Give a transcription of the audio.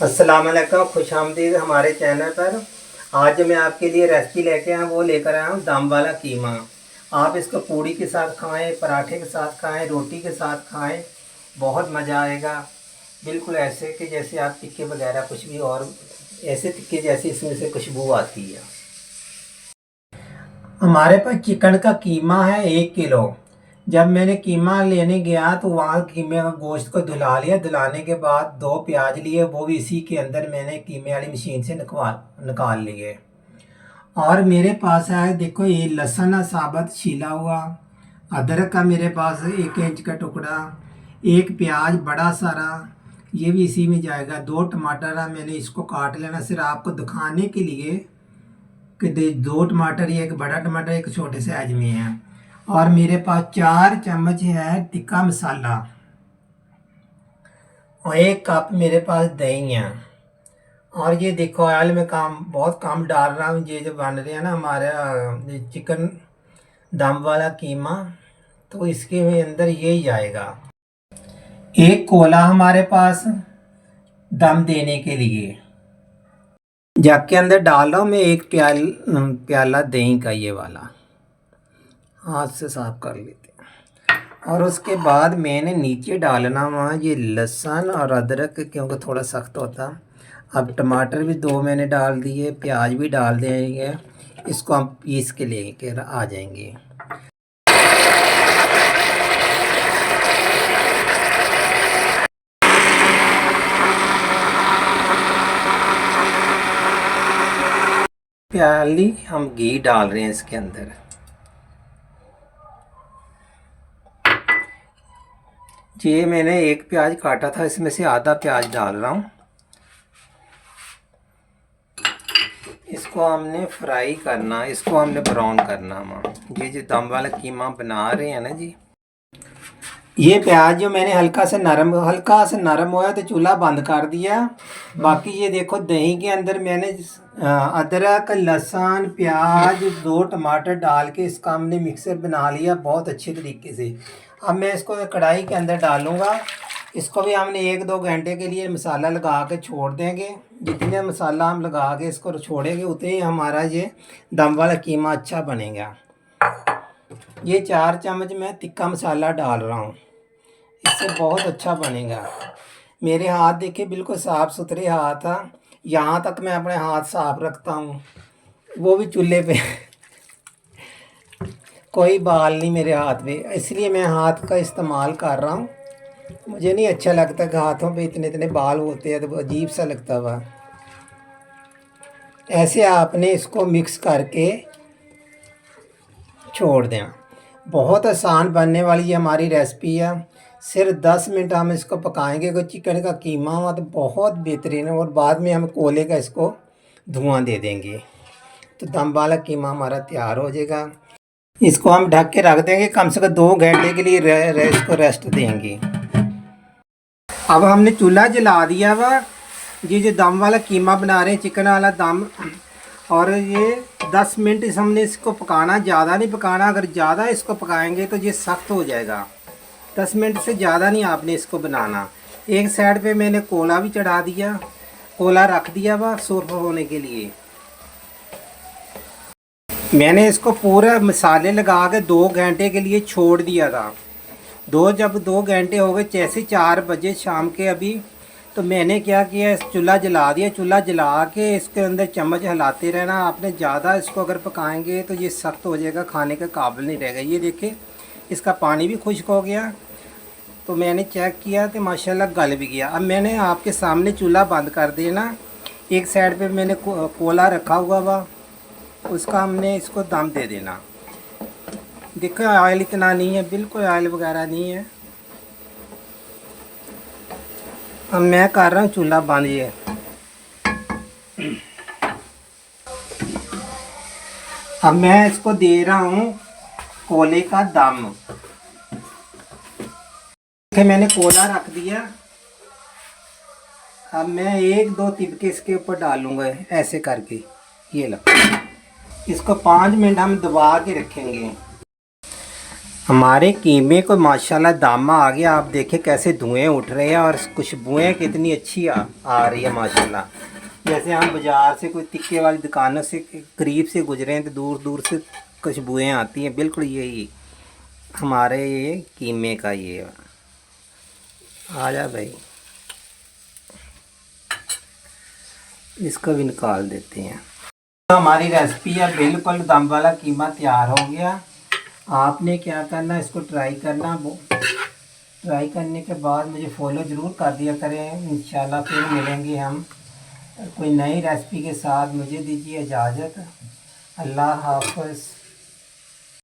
अस्सलाम वालेकुम, खुशामदीद हमारे चैनल पर। आज मैं आपके लिए रेसिपी लेके आया वो लेकर आया हूँ दम वाला कीमा। आप इसको पूड़ी के साथ खाएं, पराठे के साथ खाएं, रोटी के साथ खाएं, बहुत मज़ा आएगा। बिल्कुल ऐसे कि जैसे आप टिक्के वगैरह कुछ भी, और ऐसे टिक्के जैसी इसमें से खुशबू आती है। हमारे पास चिकन का कीमा है 1 किलो। जब मैंने कीमा लेने गया तो वहाँ कीमे का गोश्त को धुला लिया। धुलाने के बाद 2 प्याज लिए, वो भी इसी के अंदर मैंने कीमे वाली मशीन से निकाल लिए। और मेरे पास है, देखो, ये लहसुन है साबुत छीला हुआ। अदरक का मेरे पास 1 इंच का टुकड़ा। एक प्याज बड़ा सारा, ये भी इसी में जाएगा। 2 टमाटर है, मैंने इसको काट लेना सिर्फ आपको दिखाने के लिए कि 2 टमाटर, ये एक बड़ा टमाटर एक छोटे साइज में है। और मेरे पास 4 चम्मच है टिक्का मसाला, और 1 कप मेरे पास दही है। और ये देखो, ऑयल में बहुत कम डाल रहा हूँ। ये जो बन रहे हैं ना हमारा चिकन दम वाला कीमा, तो इसके अंदर यही जाएगा। एक कोला हमारे पास दम देने के लिए, जग के अंदर डाल रहा हूँ मैं 1 प्याला दही का, ये वाला। हाथ से साफ कर लेते हैं। और उसके बाद मैंने नीचे डालना वहाँ ये लहसुन और अदरक, क्योंकि थोड़ा सख्त होता। अब टमाटर भी 2 मैंने डाल दिए, प्याज भी डाल देंगे। इसको हम पीस के लेके आ जाएंगे। प्याली हम घी डाल रहे हैं इसके अंदर। ये मैंने 1 प्याज काटा था, इसमें से आधा प्याज डाल रहा हूँ। इसको हमने फ्राई करना, इसको हमने ब्राउन करना। ये जो दम वाला कीमा बना रहे हैं ना जी, ये प्याज जो मैंने हल्का सा नरम हुआ तो चूल्हा बंद कर दिया। बाकी ये देखो, दही के अंदर मैंने अदरक, लहसुन, प्याज, 2 टमाटर डाल के इसका हमने मिक्सर बना लिया बहुत अच्छे तरीके से। अब मैं इसको कढ़ाई के अंदर डालूँगा। इसको भी हमने 1-2 घंटे के लिए मसाला लगा के छोड़ देंगे। जितने मसाला हम लगा के इसको छोड़ेंगे उतने ही हमारा ये दम वाला कीमा अच्छा बनेगा। ये 4 चम्मच मैं तिक्का मसाला डाल रहा हूँ, इससे बहुत अच्छा बनेगा। मेरे हाथ देखिए, बिल्कुल साफ़ सुथरे हाथ हैं। यहाँ तक मैं अपने हाथ साफ रखता हूँ, वो भी चूल्हे पे कोई बाल नहीं मेरे हाथ पे, इसलिए मैं हाथ का इस्तेमाल कर रहा हूँ। मुझे नहीं अच्छा लगता कि हाथों पे इतने इतने बाल होते हैं, तो अजीब सा लगता हुआ। ऐसे आपने इसको मिक्स करके छोड़ दें। बहुत आसान बनने वाली ये हमारी रेसिपी है। सिर्फ 10 मिनट हम इसको पकाएंगे। कोई चिकन का कीमा हुआ तो बहुत बेहतरीन है। और बाद में हम कोले का इसको धुआं दे देंगे, तो दम वाला कीमा हमारा तैयार हो जाएगा। इसको हम ढक के रख देंगे, कम से कम 2 घंटे के लिए इसको रेस्ट देंगे। अब हमने चूल्हा जला दिया हुआ। ये जो दम वाला कीमा बना रहे हैं, चिकन वाला दम, और ये 10 मिनट हमने इसको पकाना, ज़्यादा नहीं पकाना। अगर ज़्यादा इसको पकाएंगे तो ये सख्त हो जाएगा। 10 मिनट से ज़्यादा नहीं आपने इसको बनाना। एक साइड पे मैंने कोला भी चढ़ा दिया, कोला रख दिया वह सुर्ख होने के लिए। मैंने इसको पूरा मसाले लगा के 2 घंटे के लिए छोड़ दिया था। जब 2 घंटे हो गए, जैसे 4 बजे शाम के अभी, तो मैंने क्या किया, इस चूल्हा जला दिया। चूल्हा जला के इसके अंदर चम्मच हिलाते रहना। आपने ज़्यादा इसको अगर पकाएंगे तो ये सख्त हो जाएगा, खाने के काबिल नहीं रहेगा। ये देखिए, इसका पानी भी खुश्क हो गया। तो मैंने चेक किया तो माशाल्लाह गल भी गया। अब मैंने आपके सामने चूल्हा बंद कर देना। एक साइड पे मैंने कोला रखा हुआ हुआ, उसका हमने इसको दम दे देना। देखो, ऑयल इतना नहीं है, बिल्कुल ऑयल वगैरह नहीं है। अब मैं कर रहा हूँ चूल्हा बंद। ये अब मैं इसको दे रहा हूँ कोले का दम। मैंने कोला रख दिया। अब मैं 1-2 तिबके इसके ऊपर डालूंगा ऐसे करके। ये लो, इसको 5 मिनट हम दबा के रखेंगे। हमारे कीमे को माशाल्लाह दामा आ गया। आप देखें कैसे धुएं उठ रहे हैं और खुशबुएं कितनी अच्छी आ रही है माशाल्लाह। जैसे हम बाज़ार से कोई तिक्के वाली दुकानों से करीब से गुजरे हैं तो दूर दूर से खुशबुएं आती हैं। बिल्कुल यही हमारे ये कीमे का ये आ जा भाई, इसको भी निकाल देते हैं। तो हमारी रेसिपी है बिल्कुल दम वाला कीमा तैयार हो गया। आपने क्या करना, इसको ट्राई करना। ट्राई करने के बाद मुझे फॉलो ज़रूर कर दिया करें। इंशाल्लाह फिर मिलेंगे हम कोई नई रेसिपी के साथ। मुझे दीजिए इजाज़त। अल्लाह हाफ़िज़।